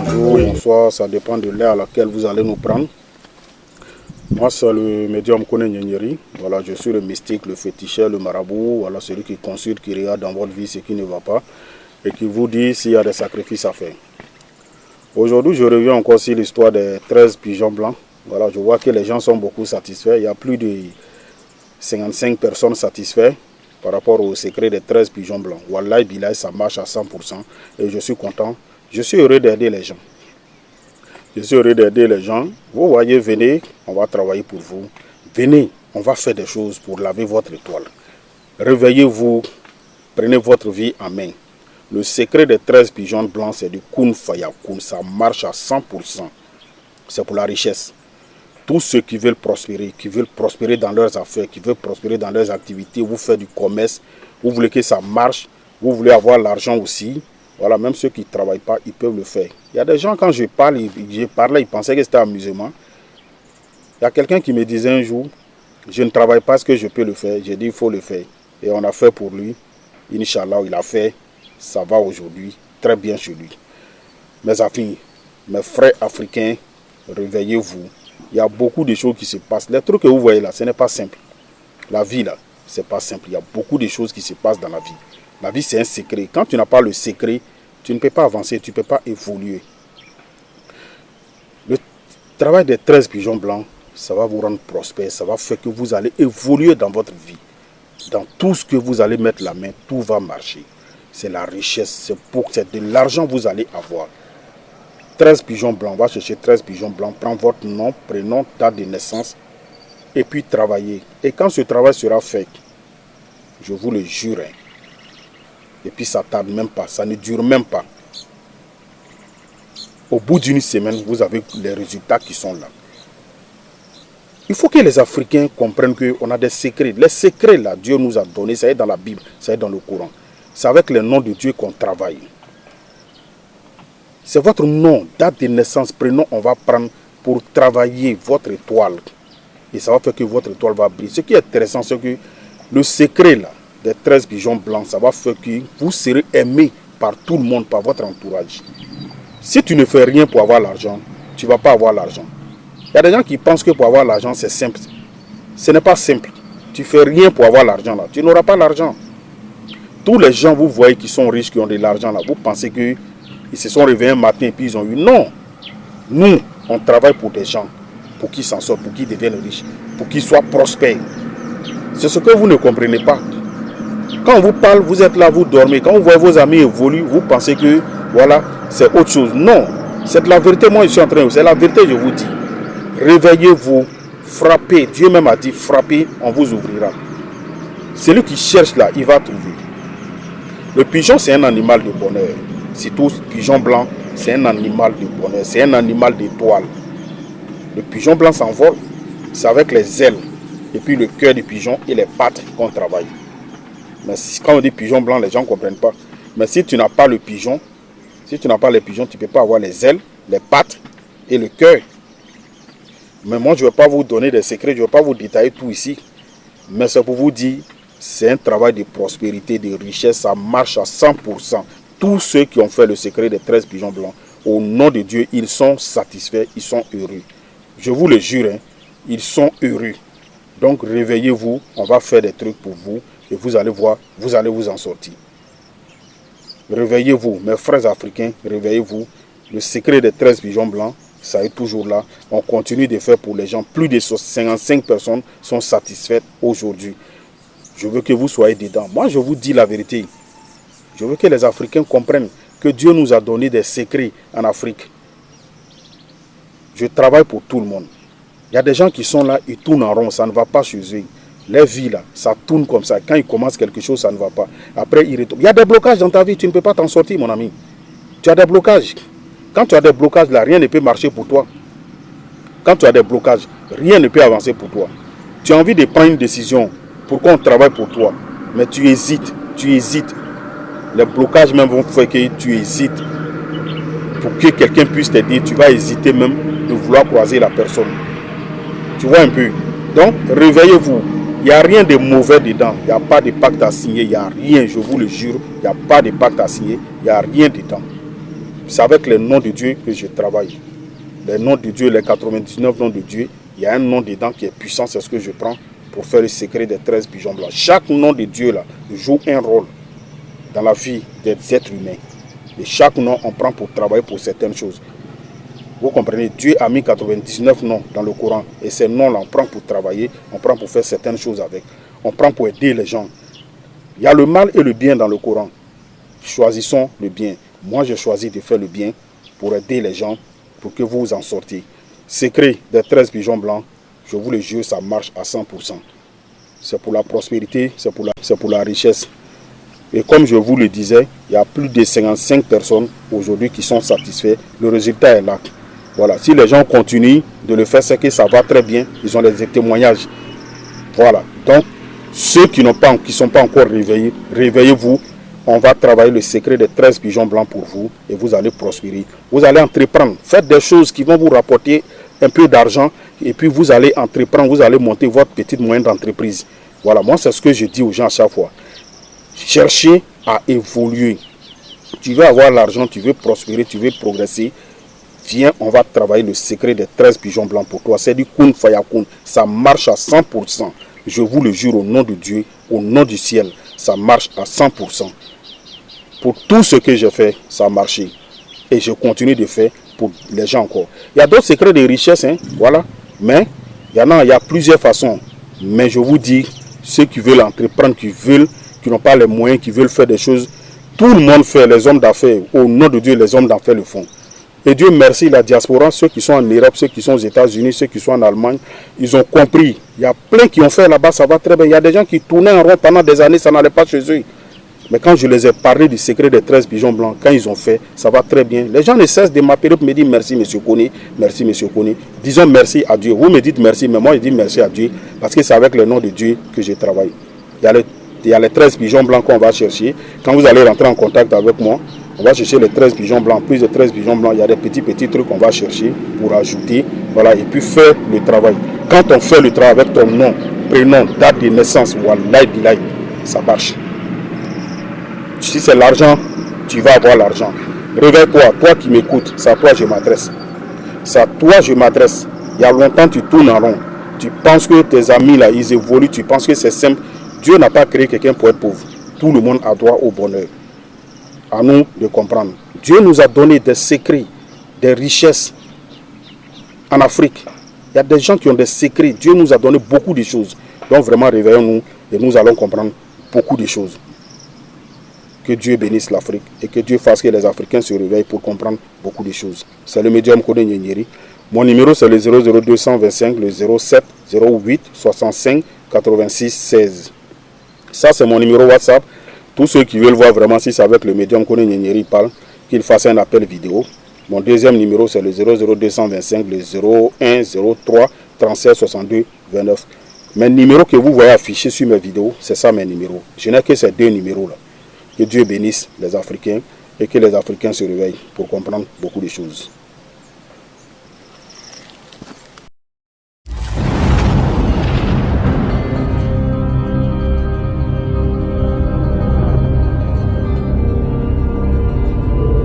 bonjour, bonsoir, ça dépend de l'heure à laquelle vous allez nous prendre. Moi, c'est le médium Kone Nyeri. Voilà, je suis le mystique, le féticheur, le marabout. Voilà, celui qui consulte, qui regarde dans votre vie ce qui ne va pas et qui vous dit s'il y a des sacrifices à faire. Aujourd'hui, je reviens encore sur l'histoire des 13 pigeons blancs. Voilà, je vois que les gens sont beaucoup satisfaits. Il y a plus de 55 personnes satisfaites par rapport au secret des 13 pigeons blancs. Wallahi Bilal, ça marche à 100% et je suis content. Je suis heureux d'aider les gens. Je suis heureux d'aider les gens. Vous voyez, venez, on va travailler pour vous. Venez, on va faire des choses pour laver votre étoile. Réveillez-vous, prenez votre vie en main. Le secret des 13 pigeons blancs, c'est du Kun Faya Kun. Ça marche à 100%. C'est pour la richesse. Tous ceux qui veulent prospérer dans leurs affaires, qui veulent prospérer dans leurs activités, vous faites du commerce, vous voulez que ça marche, vous voulez avoir l'argent aussi. Voilà, même ceux qui ne travaillent pas, ils peuvent le faire. Il y a des gens, quand je parlais, ils pensaient que c'était amusement. Il y a quelqu'un qui me disait un jour, je ne travaille pas, est-ce que je peux le faire? J'ai dit, il faut le faire. Et on a fait pour lui. Inch'Allah, il a fait. Ça va aujourd'hui, très bien chez lui. Mes amis, mes frères africains, réveillez-vous. Il y a beaucoup de choses qui se passent. Les trucs que vous voyez là, ce n'est pas simple. La vie là, ce n'est pas simple. Il y a beaucoup de choses qui se passent dans la vie. La vie, c'est un secret. Quand tu n'as pas le secret, tu ne peux pas avancer, tu ne peux pas évoluer. Le travail des 13 pigeons blancs, ça va vous rendre prospère. Ça va faire que vous allez évoluer dans votre vie. Dans tout ce que vous allez mettre la main, tout va marcher. C'est la richesse, c'est de l'argent que vous allez avoir. 13 pigeons blancs, on va chercher 13 pigeons blancs, prends votre nom, prénom, date de naissance, et puis travaillez. Et quand ce travail sera fait, je vous le jure, et puis ça ne tarde même pas, ça ne dure même pas. Au bout d'une semaine, vous avez les résultats qui sont là. Il faut que les Africains comprennent qu'on a des secrets. Les secrets là, Dieu nous a donné, ça est dans la Bible, ça est dans le Coran. C'est avec le nom de Dieu qu'on travaille. C'est votre nom, date de naissance, prénom, on va prendre pour travailler votre étoile. Et ça va faire que votre étoile va briller. Ce qui est intéressant, c'est que le secret là, des 13 pigeons blancs, ça va faire que vous serez aimé par tout le monde, par votre entourage. Si tu ne fais rien pour avoir l'argent, tu ne vas pas avoir l'argent. Il y a des gens qui pensent que pour avoir l'argent, c'est simple. Ce n'est pas simple. Tu ne fais rien pour avoir l'argent là, tu n'auras pas l'argent. Tous les gens, vous voyez, qui sont riches, qui ont de l'argent là, vous pensez qu'ils se sont réveillés un matin et puis ils ont eu. Non. Nous, on travaille pour des gens, pour qu'ils s'en sortent, pour qu'ils deviennent riches, pour qu'ils soient prospères. C'est ce que vous ne comprenez pas. Quand on vous parle, vous êtes là, vous dormez. Quand vous voyez vos amis évoluer, vous pensez que, voilà, c'est autre chose. Non. C'est de la vérité, moi je suis en train de... C'est la vérité, je vous dis. Réveillez-vous, frappez. Dieu même a dit, frappez, on vous ouvrira. Celui qui cherche là, il va trouver. Le pigeon, c'est un animal de bonheur. Surtout le pigeon blanc, c'est un animal de bonheur. C'est un animal d'étoile. Le pigeon blanc s'envole. C'est avec les ailes. Et puis le cœur du pigeon et les pattes qu'on travaille. Mais quand on dit pigeon blanc, les gens ne comprennent pas. Mais si tu n'as pas le pigeon, si tu n'as pas les pigeons, tu ne peux pas avoir les ailes, les pattes et le cœur. Mais moi, je ne vais pas vous donner des secrets. Je ne vais pas vous détailler tout ici. Mais c'est pour vous dire... C'est un travail de prospérité, de richesse, ça marche à 100%. Tous ceux qui ont fait le secret des 13 pigeons blancs, au nom de Dieu, ils sont satisfaits, ils sont heureux. Je vous le jure, ils sont heureux. Donc réveillez-vous, on va faire des trucs pour vous et vous allez voir, vous allez vous en sortir. Réveillez-vous, mes frères africains, réveillez-vous. Le secret des 13 pigeons blancs, ça est toujours là. On continue de faire pour les gens. Plus de 55 personnes sont satisfaites aujourd'hui. Je veux que vous soyez dedans. Moi, je vous dis la vérité. Je veux que les Africains comprennent que Dieu nous a donné des secrets en Afrique. Je travaille pour tout le monde. Il y a des gens qui sont là, ils tournent en rond, ça ne va pas chez eux. Les vies là, ça tourne comme ça. Quand ils commencent quelque chose, ça ne va pas. Après, ils retournent. Il y a des blocages dans ta vie, tu ne peux pas t'en sortir, mon ami. Tu as des blocages. Quand tu as des blocages là, rien ne peut marcher pour toi. Quand tu as des blocages, rien ne peut avancer pour toi. Tu as envie de prendre une décision. Pourquoi on travaille pour toi? Mais tu hésites, tu hésites. Les blocages même vont faire que tu hésites. Pour que quelqu'un puisse t'aider, tu vas hésiter même de vouloir croiser la personne. Tu vois un peu? Donc, réveillez-vous. Il n'y a rien de mauvais dedans. Il n'y a pas de pacte à signer. Il n'y a rien, je vous le jure. Il n'y a pas de pacte à signer. Il n'y a rien dedans. C'est avec les noms de Dieu que je travaille. Les noms de Dieu, les 99 noms de Dieu, il y a un nom dedans qui est puissant, c'est ce que je prends pour faire le secret des 13 pigeons blancs. Chaque nom de Dieu là joue un rôle dans la vie des êtres humains. Et chaque nom, on prend pour travailler pour certaines choses. Vous comprenez, Dieu a mis 99 noms dans le Coran. Et ces noms-là, on prend pour travailler, on prend pour faire certaines choses avec. On prend pour aider les gens. Il y a le mal et le bien dans le Coran. Choisissons le bien. Moi, j'ai choisi de faire le bien pour aider les gens, pour que vous en sortiez. Secret des 13 pigeons blancs, je vous le jure, ça marche à 100%. C'est pour la prospérité, c'est pour la richesse. Et comme je vous le disais, il y a plus de 55 personnes aujourd'hui qui sont satisfaits. Le résultat est là. Voilà. Si les gens continuent de le faire, c'est que ça va très bien. Ils ont des témoignages. Voilà. Donc, ceux qui ne sont pas encore réveillés, réveillez-vous. On va travailler le secret des 13 pigeons blancs pour vous et vous allez prospérer. Vous allez entreprendre. Faites des choses qui vont vous rapporter un peu d'argent et puis vous allez entreprendre, vous allez monter votre petite moyenne d'entreprise. Voilà, moi c'est ce que je dis aux gens à chaque fois. Cherchez à évoluer. Tu veux avoir l'argent, tu veux prospérer, tu veux progresser. Viens, on va travailler le secret des 13 pigeons blancs pour toi. C'est du kun fayakun. Ça marche à 100%. Je vous le jure au nom de Dieu, au nom du ciel. Ça marche à 100%. Pour tout ce que j'ai fait, ça a marché. Et je continue de faire pour les gens encore. Il y a d'autres secrets de richesse, hein, voilà. Mais il y a plusieurs façons. Mais je vous dis, ceux qui veulent entreprendre, qui n'ont pas les moyens, qui veulent faire des choses, tout le monde fait, les hommes d'affaires. Au nom de Dieu, les hommes d'affaires le font. Et Dieu merci, la diaspora, ceux qui sont en Europe, ceux qui sont aux États-Unis, ceux qui sont en Allemagne, ils ont compris. Il y a plein qui ont fait là-bas, ça va très bien. Il y a des gens qui tournaient en rond pendant des années, ça n'allait pas chez eux. Mais quand je les ai parlé du secret des 13 pigeons blancs, quand ils ont fait, ça va très bien. Les gens ne cessent de m'appeler pour me dire merci, monsieur Kone, merci, monsieur Kone. Disons merci à Dieu. Vous me dites merci, mais moi je dis merci à Dieu, parce que c'est avec le nom de Dieu que je travaille. Il y a les 13 pigeons blancs qu'on va chercher. Quand vous allez rentrer en contact avec moi, on va chercher les 13 pigeons blancs, plus de 13 pigeons blancs. Il y a des petits trucs qu'on va chercher pour ajouter. Voilà, et puis faire le travail. Quand on fait le travail avec ton nom, prénom, date de naissance, wallahi billahi, ça marche. Si c'est l'argent, tu vas avoir l'argent. Réveille-toi, toi qui m'écoutes, c'est à toi que je m'adresse. C'est à toi que je m'adresse. Il y a longtemps, tu tournes en rond. Tu penses que tes amis, là, ils évoluent. Tu penses que c'est simple. Dieu n'a pas créé quelqu'un pour être pauvre. Tout le monde a droit au bonheur. À nous de comprendre. Dieu nous a donné des secrets, des richesses en Afrique. Il y a des gens qui ont des secrets. Dieu nous a donné beaucoup de choses. Donc vraiment, réveillons-nous et nous allons comprendre beaucoup de choses. Que Dieu bénisse l'Afrique et que Dieu fasse que les Africains se réveillent pour comprendre beaucoup de choses. C'est le médium Kone Nyenyeri. Mon numéro c'est le 00225, le 07 08 65 86 16. Ça c'est mon numéro WhatsApp. Tous ceux qui veulent voir vraiment si c'est avec le médium Kone Nyenyeri parle, qu'ils fassent un appel vidéo. Mon deuxième numéro c'est le 00225, le 01 03 37 62 29. Mes numéros que vous voyez affichés sur mes vidéos, c'est ça mes numéros. Je n'ai que ces deux numéros là. Que Dieu bénisse les Africains et que les Africains se réveillent pour comprendre beaucoup de choses.